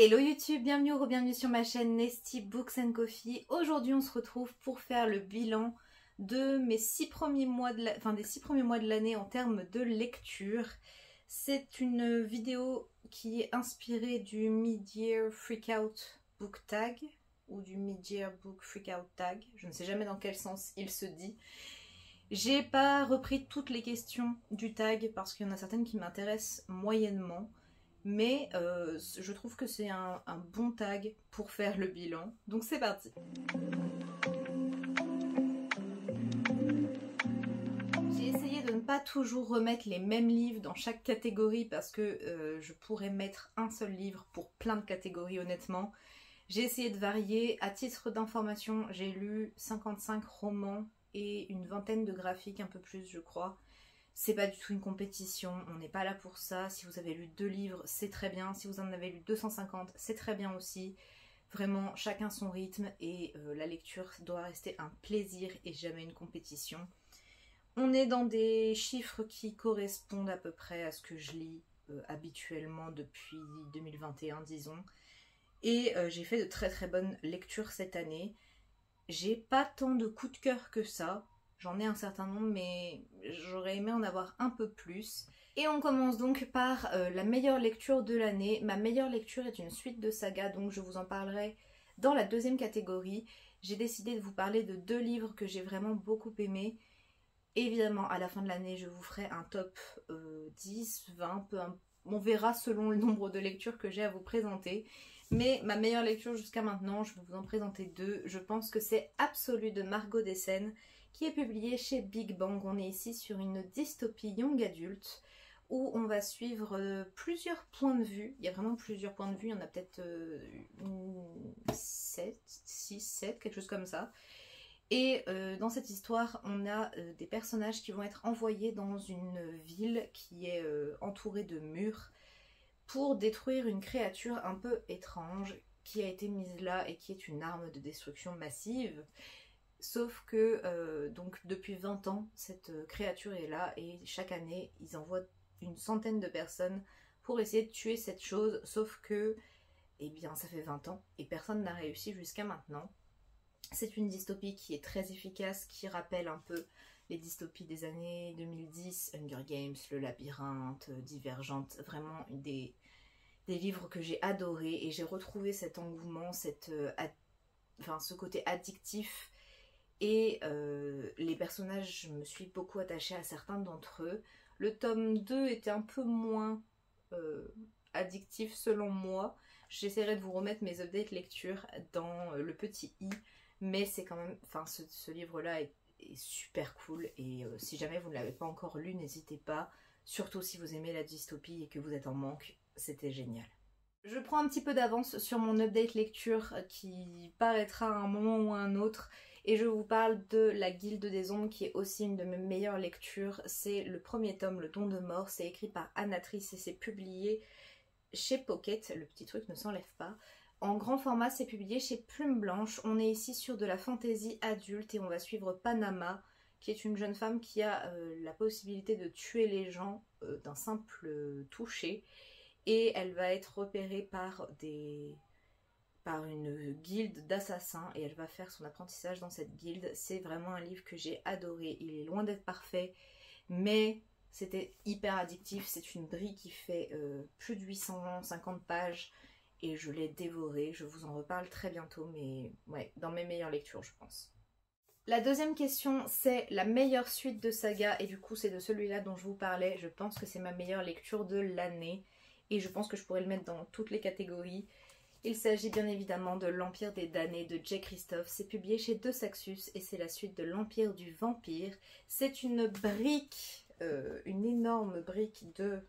Hello YouTube, bienvenue ou bienvenue sur ma chaîne Nesty Books and Coffee. Aujourd'hui on se retrouve pour faire le bilan de mes 6 premiers mois des 6 premiers mois de l'année en termes de lecture. C'est une vidéo qui est inspirée du Mid-Year Freakout Book Tag ou du Mid-Year Book Freakout Tag. Je ne sais jamais dans quel sens il se dit. J'ai pas repris toutes les questions du tag parce qu'il y en a certaines qui m'intéressent moyennement. Mais je trouve que c'est un bon tag pour faire le bilan. Donc c'est parti. J'ai essayé de ne pas toujours remettre les mêmes livres dans chaque catégorie parce que je pourrais mettre un seul livre pour plein de catégories honnêtement. J'ai essayé de varier. À titre d'information, j'ai lu 55 romans et une vingtaine de graphiques, un peu plus je crois. C'est pas du tout une compétition, on n'est pas là pour ça. Si vous avez lu 2 livres, c'est très bien. Si vous en avez lu 250, c'est très bien aussi. Vraiment, chacun son rythme et la lecture doit rester un plaisir et jamais une compétition. On est dans des chiffres qui correspondent à peu près à ce que je lis habituellement depuis 2021, disons. Et j'ai fait de très très bonnes lectures cette année. J'ai pas tant de coups de cœur que ça. J'en ai un certain nombre, mais j'aurais aimé en avoir un peu plus. Et on commence donc par la meilleure lecture de l'année. Ma meilleure lecture est une suite de sagas, donc je vous en parlerai dans la deuxième catégorie. J'ai décidé de vous parler de 2 livres que j'ai vraiment beaucoup aimés. Évidemment, à la fin de l'année, je vous ferai un top 10, 20, on verra selon le nombre de lectures que j'ai à vous présenter. Mais ma meilleure lecture jusqu'à maintenant, je vais vous en présenter 2. Je pense que c'est Absolu de Margot Dessen, qui est publié chez Big Bang. On est ici sur une dystopie young adulte où on va suivre plusieurs points de vue. Il y a vraiment plusieurs points de vue, il y en a peut-être 7, 6, 7, quelque chose comme ça. Et dans cette histoire, on a des personnages qui vont être envoyés dans une ville qui est entourée de murs pour détruire une créature un peu étrange qui a été mise là et qui est une arme de destruction massive. Sauf que donc depuis 20 ans, cette créature est là et chaque année, ils envoient une centaine de personnes pour essayer de tuer cette chose. Sauf que, eh bien, ça fait 20 ans et personne n'a réussi jusqu'à maintenant. C'est une dystopie qui est très efficace, qui rappelle un peu les dystopies des années 2010, Hunger Games, Le Labyrinthe, Divergente, vraiment des livres que j'ai adorés et j'ai retrouvé cet engouement, ce côté addictif. Et les personnages, je me suis beaucoup attachée à certains d'entre eux. Le tome 2 était un peu moins addictif selon moi. J'essaierai de vous remettre mes updates lecture dans le petit i. Mais c'est quand même, ce livre-là est super cool. Et si jamais vous ne l'avez pas encore lu, n'hésitez pas. Surtout si vous aimez la dystopie et que vous êtes en manque, c'était génial. Je prends un petit peu d'avance sur mon update lecture qui paraîtra à un moment ou à un autre. Et je vous parle de La Guilde des Ombres qui est aussi une de mes meilleures lectures. C'est le premier tome, Le Don de Mort. C'est écrit par Anatrice et c'est publié chez Pocket. Le petit truc ne s'enlève pas. En grand format, c'est publié chez Plume Blanche. On est ici sur de la fantaisie adulte et on va suivre Panama, qui est une jeune femme qui a la possibilité de tuer les gens d'un simple toucher. Et elle va être repérée par une guilde d'assassins et elle va faire son apprentissage dans cette guilde. C'est vraiment un livre que j'ai adoré. Il est loin d'être parfait, mais c'était hyper addictif. C'est une brique qui fait plus de 850 pages et je l'ai dévoré. Je vous en reparle très bientôt, mais ouais, dans mes meilleures lectures, je pense. La deuxième question, c'est la meilleure suite de saga et du coup c'est de celui-là dont je vous parlais. Je pense que c'est ma meilleure lecture de l'année et je pense que je pourrais le mettre dans toutes les catégories. Il s'agit bien évidemment de L'Empire des damnés de Jay Kristoff. C'est publié chez De Saxus et c'est la suite de L'Empire du vampire. C'est une brique, une énorme brique de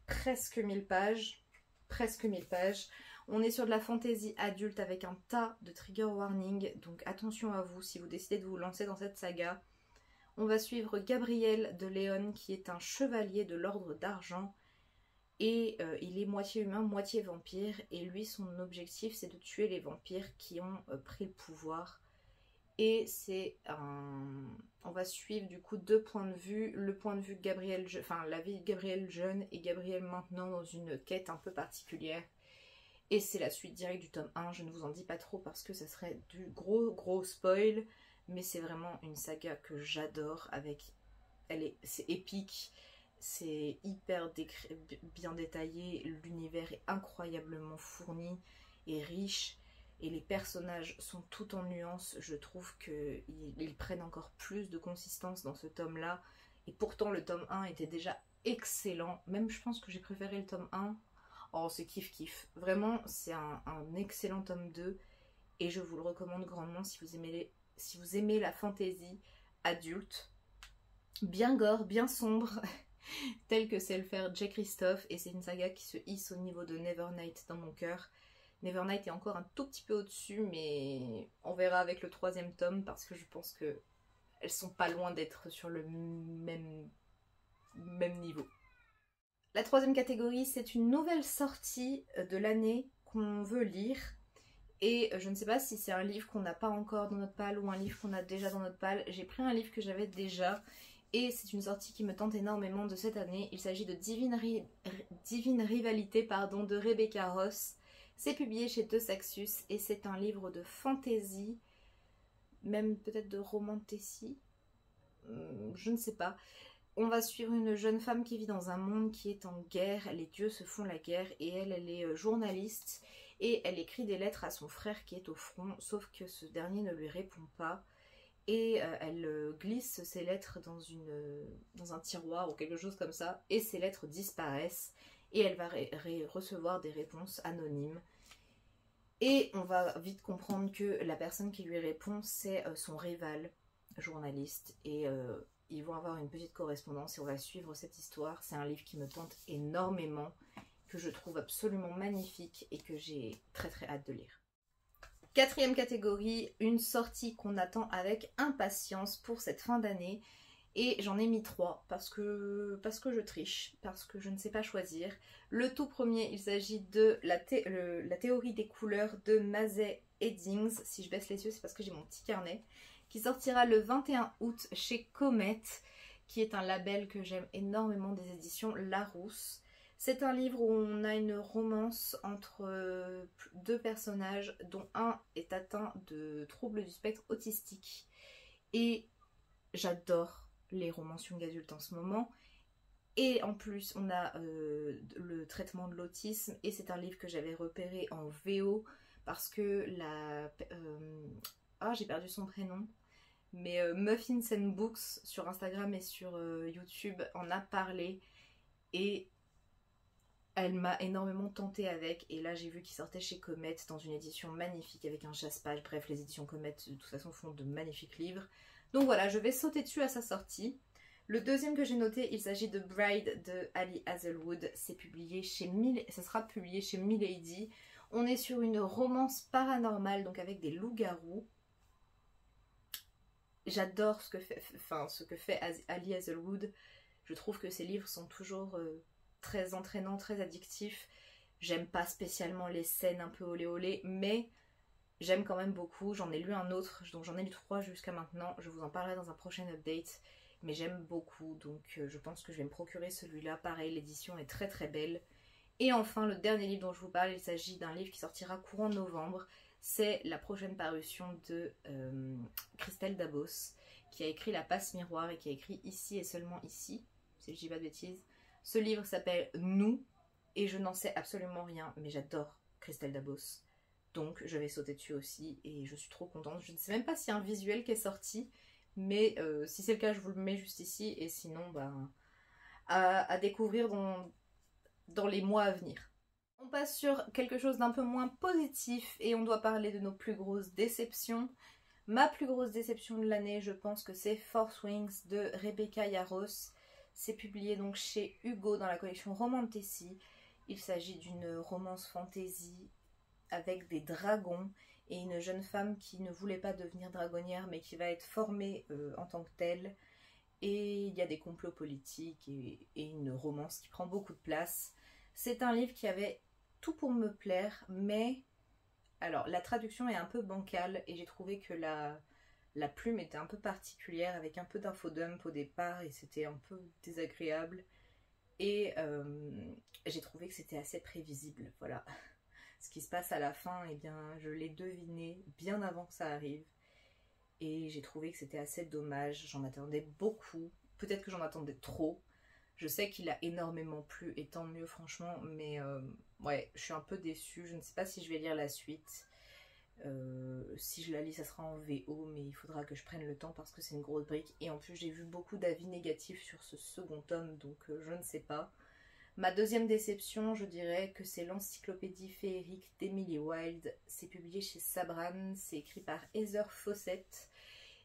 presque 1000 pages. Presque 1000 pages. On est sur de la fantaisie adulte avec un tas de trigger warning. Donc attention à vous si vous décidez de vous lancer dans cette saga. On va suivre Gabriel de Léon qui est un chevalier de l'ordre d'argent. Et il est moitié humain, moitié vampire. Et lui, son objectif, c'est de tuer les vampires qui ont pris le pouvoir. Et c'est un... On va suivre du coup 2 points de vue. Le point de vue de Gabriel, la vie de Gabriel jeune et Gabriel maintenant dans une quête un peu particulière. Et c'est la suite directe du tome 1, je ne vous en dis pas trop parce que ça serait du gros spoil. Mais c'est vraiment une saga que j'adore, c'est épique, c'est hyper bien détaillé, l'univers est incroyablement fourni et riche. Et les personnages sont tout en nuances, je trouve qu'ils prennent encore plus de consistance dans ce tome-là. Et pourtant le tome 1 était déjà excellent, même je pense que j'ai préféré le tome 1. Oh c'est kiff. Vraiment c'est un excellent tome 2 et je vous le recommande grandement si vous aimez la fantasy adulte, bien gore, bien sombre, telle que sait le faire Jay Kristoff. Et c'est une saga qui se hisse au niveau de Nevernight dans mon cœur. Nevernight est encore un tout petit peu au-dessus, mais on verra avec le 3e tome parce que je pense que elles sont pas loin d'être sur le même niveau. La 3e catégorie, c'est une nouvelle sortie de l'année qu'on veut lire. Et je ne sais pas si c'est un livre qu'on n'a pas encore dans notre palle ou un livre qu'on a déjà dans notre palle. J'ai pris un livre que j'avais déjà et c'est une sortie qui me tente énormément de cette année. Il s'agit de Divine Rivalité de Rebecca Ross. C'est publié chez De Saxus et c'est un livre de fantasy, même peut-être de romantasy, je ne sais pas. On va suivre une jeune femme qui vit dans un monde qui est en guerre, les dieux se font la guerre et elle est journaliste et elle écrit des lettres à son frère qui est au front, sauf que ce dernier ne lui répond pas et elle glisse ces lettres dans un tiroir ou quelque chose comme ça et ces lettres disparaissent et elle va recevoir des réponses anonymes. Et on va vite comprendre que la personne qui lui répond, c'est son rival journaliste. Et ils vont avoir une petite correspondance et on va suivre cette histoire. C'est un livre qui me tente énormément, que je trouve absolument magnifique et que j'ai très hâte de lire. 4e catégorie, une sortie qu'on attend avec impatience pour cette fin d'année. Et j'en ai mis 3 parce que je triche, parce que je ne sais pas choisir. Le tout premier, il s'agit de la théorie des couleurs de Mazey Eddings. Si je baisse les yeux, c'est parce que j'ai mon petit carnet. Qui sortira le 21 août chez Comet, qui est un label que j'aime énormément des éditions Larousse. C'est un livre où on a une romance entre 2 personnages, dont un est atteint de troubles du spectre autistique. Et j'adore les romances young adultes en ce moment. Et en plus, on a le traitement de l'autisme. Et c'est un livre que j'avais repéré en VO parce que j'ai perdu son prénom. Mais Muffins and Books sur Instagram et sur YouTube en a parlé. Et elle m'a énormément tentée avec. Et là, j'ai vu qu'il sortait chez Comet dans une édition magnifique avec un chasse-page. Bref, les éditions Comet, de toute façon, font de magnifiques livres. Donc voilà, je vais sauter dessus à sa sortie. Le deuxième que j'ai noté, il s'agit de Bride de Ali Hazelwood. Ça sera publié chez Milady. On est sur une romance paranormale, donc avec des loups-garous. J'adore ce que fait Ali Hazelwood. Je trouve que ses livres sont toujours très entraînants, très addictifs. J'aime pas spécialement les scènes un peu olé olé, mais j'aime quand même beaucoup. J'en ai lu un autre, donc j'en ai lu 3 jusqu'à maintenant. Je vous en parlerai dans un prochain update. Mais j'aime beaucoup, donc je pense que je vais me procurer celui-là. Pareil, l'édition est très belle. Et enfin, le dernier livre dont je vous parle, il s'agit d'un livre qui sortira courant novembre. C'est la prochaine parution de Christelle Dabos, qui a écrit La Passe Miroir et qui a écrit Ici et seulement ici, si je dis pas de bêtises. Ce livre s'appelle Nous, et je n'en sais absolument rien, mais j'adore Christelle Dabos. Donc je vais sauter dessus aussi, et je suis trop contente. Je ne sais même pas s'il y a un visuel qui est sorti, mais si c'est le cas, je vous le mets juste ici, et sinon, à découvrir dans les mois à venir. On passe sur quelque chose d'un peu moins positif et on doit parler de nos plus grosses déceptions. Ma plus grosse déception de l'année, je pense que c'est Fourth Wings de Rebecca Yarros. C'est publié donc chez Hugo dans la collection Romantasy. Il s'agit d'une romance fantasy avec des dragons et une jeune femme qui ne voulait pas devenir dragonnière mais qui va être formée en tant que telle. Et il y a des complots politiques et une romance qui prend beaucoup de place. C'est un livre qui avait tout pour me plaire, mais alors la traduction est un peu bancale et j'ai trouvé que la plume était un peu particulière avec un peu d'infodump au départ et c'était un peu désagréable. Et j'ai trouvé que c'était assez prévisible, voilà. ce qui se passe à la fin, eh bien, je l'ai deviné bien avant que ça arrive. Et j'ai trouvé que c'était assez dommage. J'en attendais beaucoup. Peut-être que j'en attendais trop. Je sais qu'il a énormément plu, et tant mieux franchement. Mais ouais, je suis un peu déçue. Je ne sais pas si je vais lire la suite. Si je la lis, ça sera en VO. Mais il faudra que je prenne le temps parce que c'est une grosse brique. Et en plus, j'ai vu beaucoup d'avis négatifs sur ce second tome. Donc je ne sais pas. Ma deuxième déception, je dirais que c'est l'encyclopédie féerique d'Emily Wilde. C'est publié chez Sabran, c'est écrit par Heather Fawcett.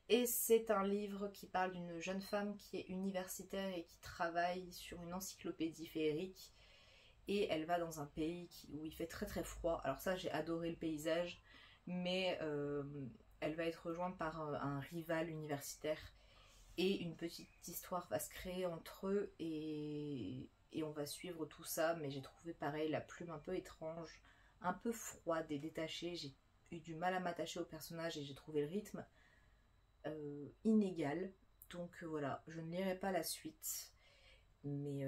Et c'est un livre qui parle d'une jeune femme qui est universitaire et qui travaille sur une encyclopédie féerique. Et elle va dans un pays où il fait très très froid. Alors ça, j'ai adoré le paysage, mais elle va être rejointe par un rival universitaire. Et une petite histoire va se créer entre eux et on va suivre tout ça. Mais j'ai trouvé pareil la plume un peu étrange, un peu froide et détachée. J'ai eu du mal à m'attacher au personnage et j'ai trouvé le rythme inégal. Donc voilà, je ne lirai pas la suite. Mais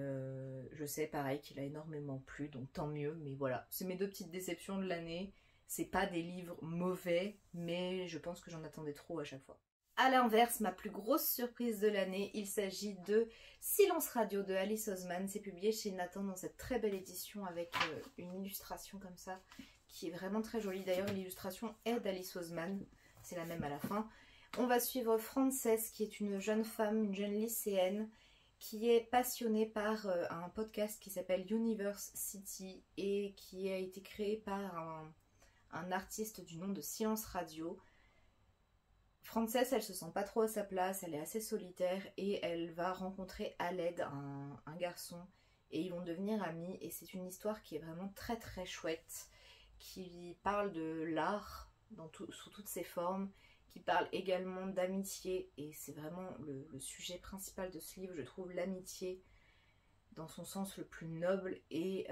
je sais pareil qu'il a énormément plu, donc tant mieux. Mais voilà, c'est mes deux petites déceptions de l'année. C'est pas des livres mauvais, mais je pense que j'en attendais trop à chaque fois. A l'inverse, ma plus grosse surprise de l'année, il s'agit de Silence Radio de Alice Oseman. C'est publié chez Nathan dans cette très belle édition avec une illustration comme ça qui est vraiment très jolie. D'ailleurs, l'illustration est d'Alice Oseman, c'est la même à la fin. On va suivre Frances qui est une jeune femme, une jeune lycéenne qui est passionnée par un podcast qui s'appelle Universe City et qui a été créé par un artiste du nom de Silence Radio. Frances, elle se sent pas trop à sa place, elle est assez solitaire et elle va rencontrer Aled, un garçon, et ils vont devenir amis. Et c'est une histoire qui est vraiment très très chouette, qui parle de l'art sous toutes ses formes, qui parle également d'amitié, et c'est vraiment le sujet principal de ce livre, je trouve, l'amitié dans son sens le plus noble. Et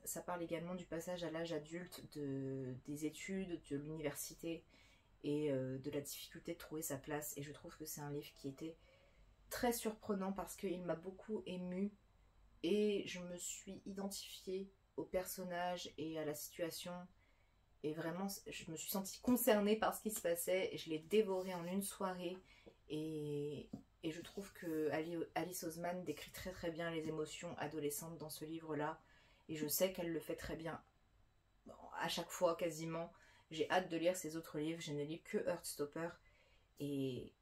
ça parle également du passage à l'âge adulte, des études, de l'université, et de la difficulté de trouver sa place. Et je trouve que c'est un livre qui était très surprenant parce qu'il m'a beaucoup émue et je me suis identifiée au personnage et à la situation, et vraiment je me suis sentie concernée par ce qui se passait et je l'ai dévoré en une soirée. Et je trouve que Alice Oseman décrit très très bien les émotions adolescentes dans ce livre là, et je sais qu'elle le fait très bien à chaque fois quasiment. J'ai hâte de lire ses autres livres, je n'ai lu que Heartstopper et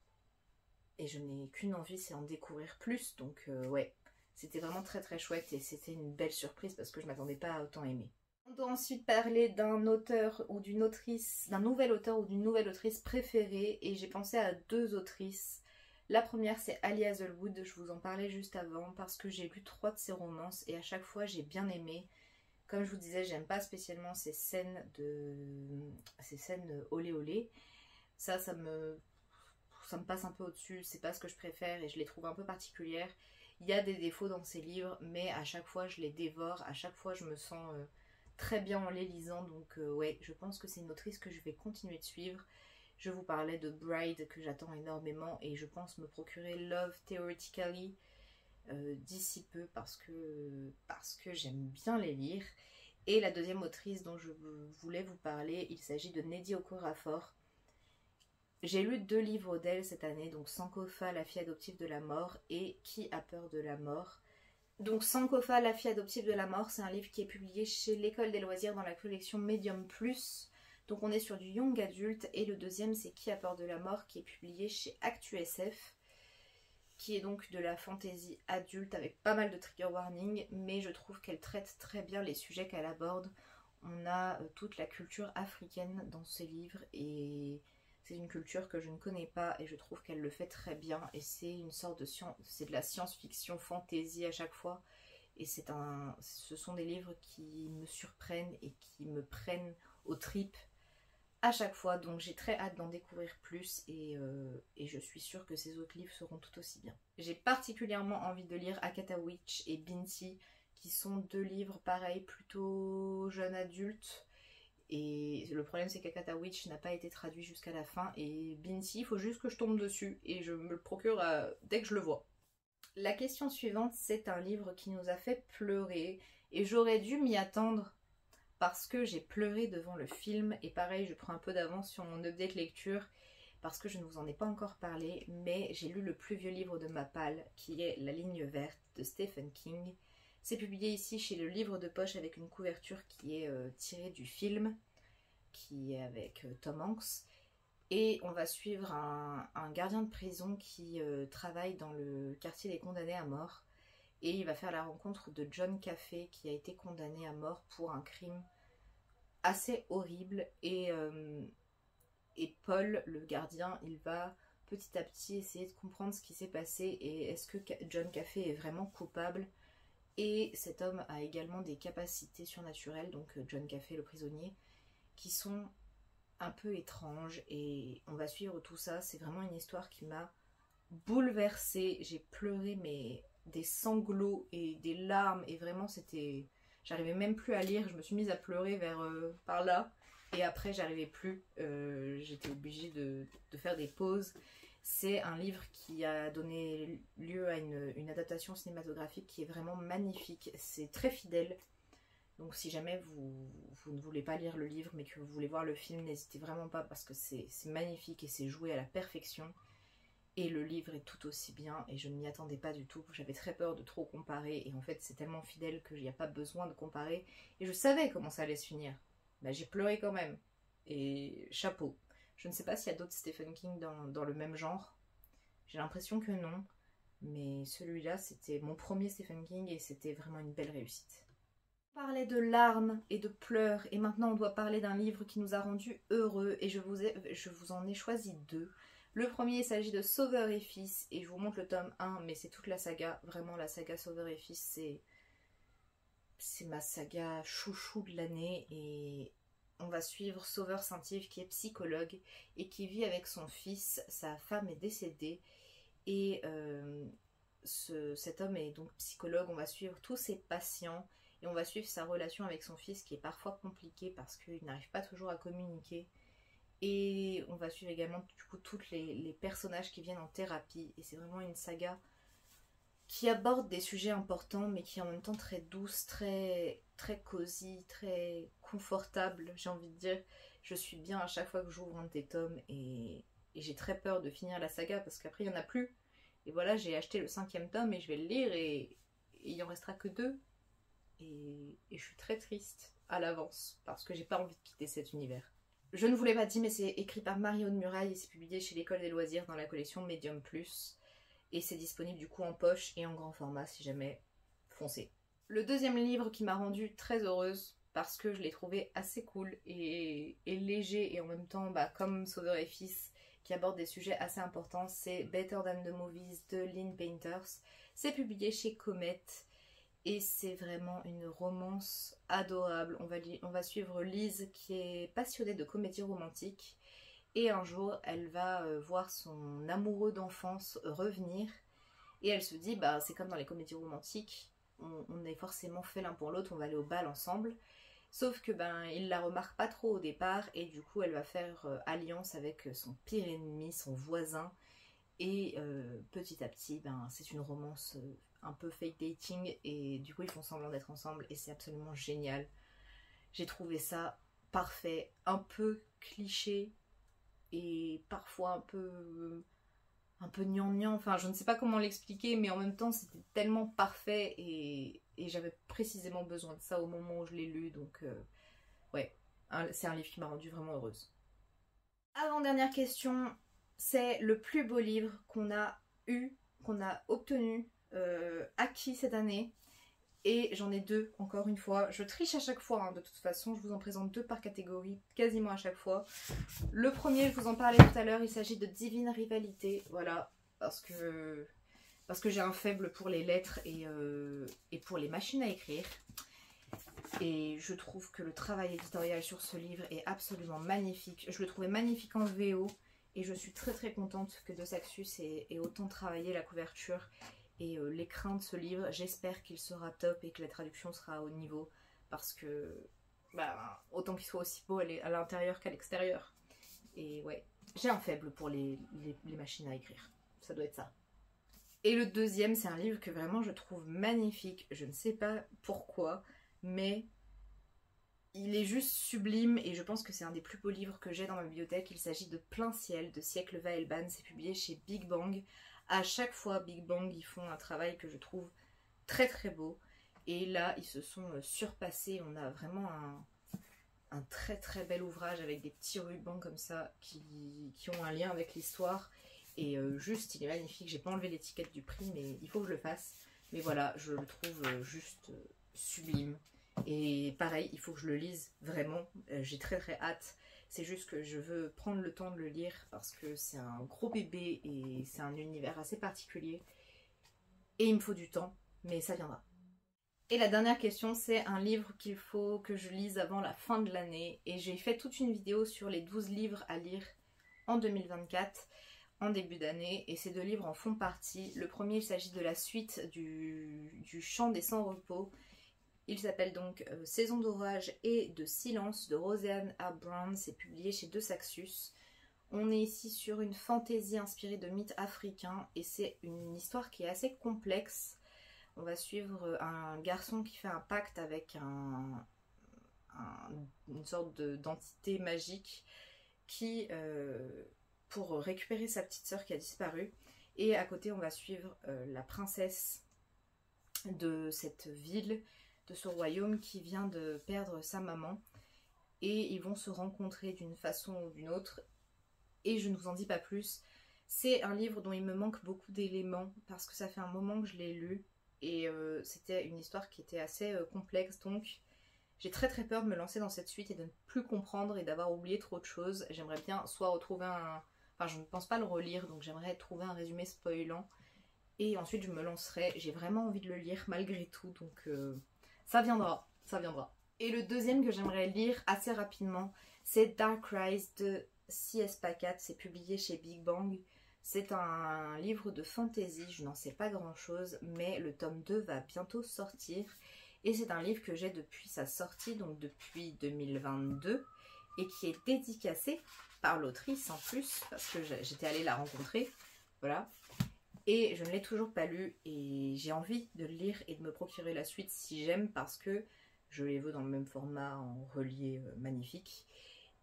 je n'ai qu'une envie, c'est en découvrir plus. Donc ouais, c'était vraiment très très chouette et c'était une belle surprise parce que je ne m'attendais pas à autant aimer. On doit ensuite parler d'un auteur ou d'une autrice, d'un nouvel auteur ou d'une nouvelle autrice préférée, et j'ai pensé à deux autrices. La première, c'est Ali Hazelwood, je vous en parlais juste avant parce que j'ai lu 3 de ses romances et à chaque fois j'ai bien aimé. Comme je vous disais, j'aime pas spécialement ces scènes olé olé. Ça me passe un peu au-dessus, c'est pas ce que je préfère et je les trouve un peu particulières. Il y a des défauts dans ces livres, mais à chaque fois je les dévore, à chaque fois je me sens très bien en les lisant. Donc ouais, je pense que c'est une autrice que je vais continuer de suivre. Je vous parlais de Bride que j'attends énormément et je pense me procurer Love Theoretically d'ici peu parce que j'aime bien les lire. Et la deuxième autrice dont je voulais vous parler, il s'agit de Nnedi Okorafor. J'ai lu 2 livres d'elle cette année, donc Sankofa, la fille adoptive de la mort, et Qui a peur de la mort. Donc Sankofa, la fille adoptive de la mort, c'est un livre qui est publié chez l'École des loisirs dans la collection Medium Plus. Donc on est sur du young adulte. Et le deuxième, c'est Qui a peur de la mort, qui est publié chez ActuSF, qui est donc de la fantasy adulte avec pas mal de trigger warning, mais je trouve qu'elle traite très bien les sujets qu'elle aborde. On a toute la culture africaine dans ces livres et c'est une culture que je ne connais pas et je trouve qu'elle le fait très bien, et c'est une sorte de c'est de la science-fiction fantasy à chaque fois, et ce sont des livres qui me surprennent et qui me prennent aux tripes à chaque fois. Donc j'ai très hâte d'en découvrir plus et je suis sûre que ces autres livres seront tout aussi bien. J'ai particulièrement envie de lire Akata Witch et Binti, qui sont 2 livres pareils, plutôt jeunes adultes. Et le problème c'est qu'Akata Witch n'a pas été traduit jusqu'à la fin, et Binti, il faut juste que je tombe dessus et je me le procure dès que je le vois. La question suivante, c'est un livre qui nous a fait pleurer et j'aurais dû m'y attendre parce que j'ai pleuré devant le film, et pareil, je prends un peu d'avance sur mon update lecture, parce que je ne vous en ai pas encore parlé, mais j'ai lu le plus vieux livre de Mappal, qui est La ligne verte de Stephen King. C'est publié ici chez le livre de poche avec une couverture qui est tirée du film, qui est avec Tom Hanks. Et on va suivre un gardien de prison qui travaille dans le quartier des condamnés à mort. Et il va faire la rencontre de John Caffey qui a été condamné à mort pour un crime assez horrible. Et Paul, le gardien, il va petit à petit essayer de comprendre ce qui s'est passé et est-ce que John Caffey est vraiment coupable. Et cet homme a également des capacités surnaturelles, donc John Caffey, le prisonnier, qui sont un peu étranges. Et on va suivre tout ça. C'est vraiment une histoire qui m'a bouleversée. J'ai pleuré, mais des sanglots et des larmes. Et vraiment, c'était... J'arrivais même plus à lire. Je me suis mise à pleurer vers par là. Et après, j'arrivais plus. J'étais obligée de faire des pauses. C'est un livre qui a donné lieu à une adaptation cinématographique qui est vraiment magnifique. C'est très fidèle. Donc si jamais vous ne voulez pas lire le livre mais que vous voulez voir le film, n'hésitez vraiment pas parce que c'est magnifique et c'est joué à la perfection. Et le livre est tout aussi bien et je ne m'y attendais pas du tout. J'avais très peur de trop comparer et en fait c'est tellement fidèle qu'il n'y a pas besoin de comparer. Et je savais comment ça allait se finir. Bah, j'ai pleuré quand même. Et chapeau. Je ne sais pas s'il y a d'autres Stephen King dans le même genre. J'ai l'impression que non. Mais celui-là c'était mon premier Stephen King et c'était vraiment une belle réussite. On parlait de larmes et de pleurs et maintenant on doit parler d'un livre qui nous a rendus heureux et je vous en ai choisi deux. Le premier, il s'agit de Sauveur et Fils et je vous montre le tome 1 mais c'est toute la saga, vraiment la saga Sauveur et Fils c'est ma saga chouchou de l'année et on va suivre Sauveur Saint-Yves qui est psychologue et qui vit avec son fils, sa femme est décédée et cet homme est donc psychologue, on va suivre tous ses patients. Et on va suivre sa relation avec son fils qui est parfois compliquée parce qu'il n'arrive pas toujours à communiquer. Et on va suivre également du coup tous les personnages qui viennent en thérapie. Et c'est vraiment une saga qui aborde des sujets importants mais qui est en même temps très douce, très cosy, très confortable, j'ai envie de dire. Je suis bien à chaque fois que j'ouvre un de tes tomes et j'ai très peur de finir la saga parce qu'après il n'y en a plus. Et voilà, j'ai acheté le 5e tome et je vais le lire et il en restera que 2. Et je suis très triste à l'avance parce que j'ai pas envie de quitter cet univers. Je ne vous l'ai pas dit mais c'est écrit par Marie-Aude Muraille et c'est publié chez l'École des loisirs dans la collection Medium Plus et c'est disponible du coup en poche et en grand format si jamais, foncez. Le deuxième livre qui m'a rendue très heureuse parce que je l'ai trouvé assez cool et léger et en même temps comme Sauveur et Fils qui aborde des sujets assez importants, c'est Better Than the Movies de Lynn Painters. C'est publié chez Comet. Et c'est vraiment une romance adorable. On va suivre Lise qui est passionnée de comédie romantique. Et un jour, elle va voir son amoureux d'enfance revenir. Et elle se dit, c'est comme dans les comédies romantiques. On est forcément fait l'un pour l'autre, on va aller au bal ensemble. Sauf que il la remarque pas trop au départ. Et du coup, elle va faire alliance avec son pire ennemi, son voisin. Et petit à petit, c'est une romance un peu fake dating et du coup ils font semblant d'être ensemble et c'est absolument génial. J'ai trouvé ça parfait, un peu cliché et parfois un peu gnangnan, enfin je ne sais pas comment l'expliquer mais en même temps c'était tellement parfait et j'avais précisément besoin de ça au moment où je l'ai lu donc ouais, c'est un livre qui m'a rendue vraiment heureuse. Avant-dernière question, c'est le plus beau livre qu'on a obtenu, acquis cette année. Et j'en ai deux, encore une fois. Je triche à chaque fois, de toute façon. Je vous en présente 2 par catégorie, quasiment à chaque fois. Le premier, je vous en parlais tout à l'heure, il s'agit de Divine Rivalité. Voilà, parce que j'ai un faible pour les lettres et pour les machines à écrire. Et je trouve que le travail éditorial sur ce livre est absolument magnifique. Je le trouvais magnifique en VO. Et je suis très contente que De Saxus ait autant travaillé la couverture et l'écrin de ce livre. J'espère qu'il sera top et que la traduction sera au niveau. Parce que, autant qu'il soit aussi beau à l'intérieur qu'à l'extérieur. Et ouais, j'ai un faible pour les machines à écrire. Ça doit être ça. Et le deuxième, c'est un livre que vraiment je trouve magnifique. Je ne sais pas pourquoi, mais il est juste sublime et je pense que c'est un des plus beaux livres que j'ai dans ma bibliothèque. Il s'agit de Plein ciel de Siècle Vaelban, c'est publié chez Big Bang. À chaque fois, Big Bang, ils font un travail que je trouve très très beau. Et là, ils se sont surpassés. On a vraiment un très très bel ouvrage avec des petits rubans comme ça qui ont un lien avec l'histoire. Et juste, il est magnifique. J'ai pas enlevé l'étiquette du prix, mais il faut que je le fasse. Mais voilà, je le trouve juste sublime. Et pareil, il faut que je le lise vraiment. J'ai très très hâte. C'est juste que je veux prendre le temps de le lire parce que c'est un gros bébé et c'est un univers assez particulier. Et il me faut du temps, mais ça viendra. Et la dernière question, c'est un livre qu'il faut que je lise avant la fin de l'année. Et j'ai fait toute une vidéo sur les 12 livres à lire en 2024, en début d'année. Et ces 2 livres en font partie. Le premier, il s'agit de la suite du Chant des Sans Repos. Il s'appelle donc Saison d'orage et de silence de Roseanne A. Brown. C'est publié chez De Saxus. On est ici sur une fantaisie inspirée de mythes africains et c'est une histoire qui est assez complexe. On va suivre un garçon qui fait un pacte avec une sorte d'entité magique qui, pour récupérer sa petite sœur qui a disparu. Et à côté, on va suivre la princesse de cette ville, de ce royaume qui vient de perdre sa maman. Et ils vont se rencontrer d'une façon ou d'une autre. Et je ne vous en dis pas plus. C'est un livre dont il me manque beaucoup d'éléments parce que ça fait un moment que je l'ai lu. Et c'était une histoire qui était assez complexe, donc j'ai très très peur de me lancer dans cette suite et de ne plus comprendre et d'avoir oublié trop de choses. J'aimerais bien soit retrouver un... Enfin, je ne pense pas le relire, donc j'aimerais trouver un résumé spoilant. Et ensuite je me lancerai. J'ai vraiment envie de le lire malgré tout, donc ça viendra, ça viendra. Et le deuxième que j'aimerais lire assez rapidement, c'est Dark Rise de C.S. Pacat. C'est publié chez Big Bang. C'est un livre de fantasy, je n'en sais pas grand chose, mais le tome 2 va bientôt sortir. Et c'est un livre que j'ai depuis sa sortie, donc depuis 2022, et qui est dédicacé par l'autrice en plus, parce que j'étais allée la rencontrer, voilà. Et je ne l'ai toujours pas lu, et j'ai envie de le lire et de me procurer la suite si j'aime, parce que je les veux dans le même format, en relié magnifique.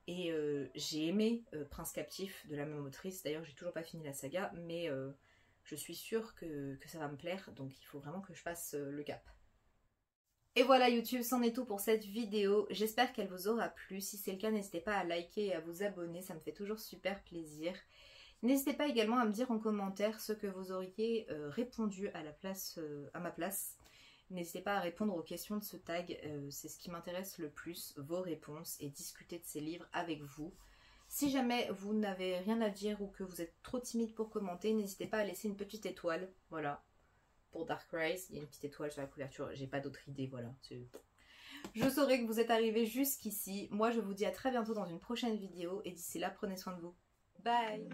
Et j'ai aimé Prince Captif de la même autrice. D'ailleurs, j'ai toujours pas fini la saga, mais je suis sûre que ça va me plaire. Donc il faut vraiment que je fasse le cap. Et voilà YouTube, c'en est tout pour cette vidéo. J'espère qu'elle vous aura plu. Si c'est le cas, n'hésitez pas à liker et à vous abonner. Ça me fait toujours super plaisir. N'hésitez pas également à me dire en commentaire ce que vous auriez répondu à ma place. N'hésitez pas à répondre aux questions de ce tag, c'est ce qui m'intéresse le plus, vos réponses et discuter de ces livres avec vous. Si jamais vous n'avez rien à dire ou que vous êtes trop timide pour commenter, n'hésitez pas à laisser une petite étoile, voilà. Pour Dark Rise, il y a une petite étoile sur la couverture, j'ai pas d'autre idée, voilà. Je saurai que vous êtes arrivés jusqu'ici. Moi je vous dis à très bientôt dans une prochaine vidéo et d'ici là prenez soin de vous. Bye.